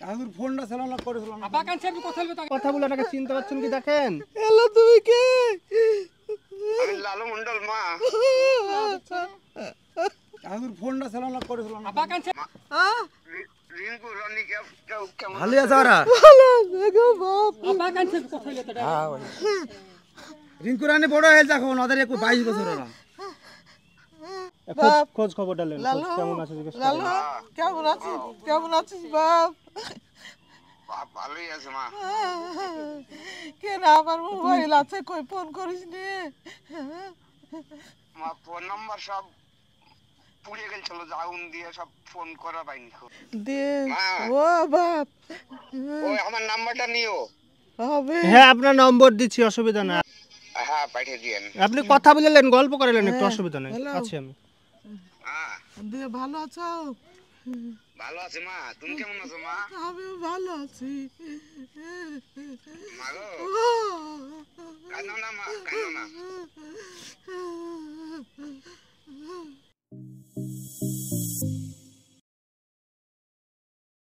আদুর ফোনটা চালানো করেছিল না। আব্বা কান সাহেব কথা বলবে কথা বলে আপনাকে চিনতে পারছেন কি দেখেন? হ্যালো, তুমি কে? আমি লালু মন্ডল মা। আদুর ফোনটা চালানো করেছিল না। আব্বা কান সাহেব রিঙ্কু রনি কেমন ভালো আছে ওরা? ভালো আছে গো বাপ। আব্বা কান সাহেব কথা বলবে তো রিঙ্কু রানী বড় হয়ে যাক ওদের 22 বছর ওরা। খোঁজ খবরটা নেন, লালু, কেমন আছে জিজ্ঞেস লালু, করেন। কেমন আছিস? কেমন আছিস বাপ? ভালোই আছে মা। কেন আমার মোবাইল আছে, কই ফোন করিস নি? মা ফোন নাম্বার সব পুড়ে গেছিল, আগুন দিয়ে সব ফোন করা পাইনি। দে মা। ও বাপ, ওই আমার নাম্বারটা নিও। হবে হ্যাঁ, আপনার নম্বর দিচ্ছি, অসুবিধা নাই। হ্যাঁ পাঠিয়ে দিয়েন। আপনি কথা বললেন, গল্প করালেন, একটু অসুবিধা নাই, হ্যালো। আছি আমি। হ্যাঁ দে ভালো আছো? ভালো আছে মা, তুমি কেমন আছো মা? আমিও ভালো আছি। মা গো কাঁদো না মা, কাঁদো না।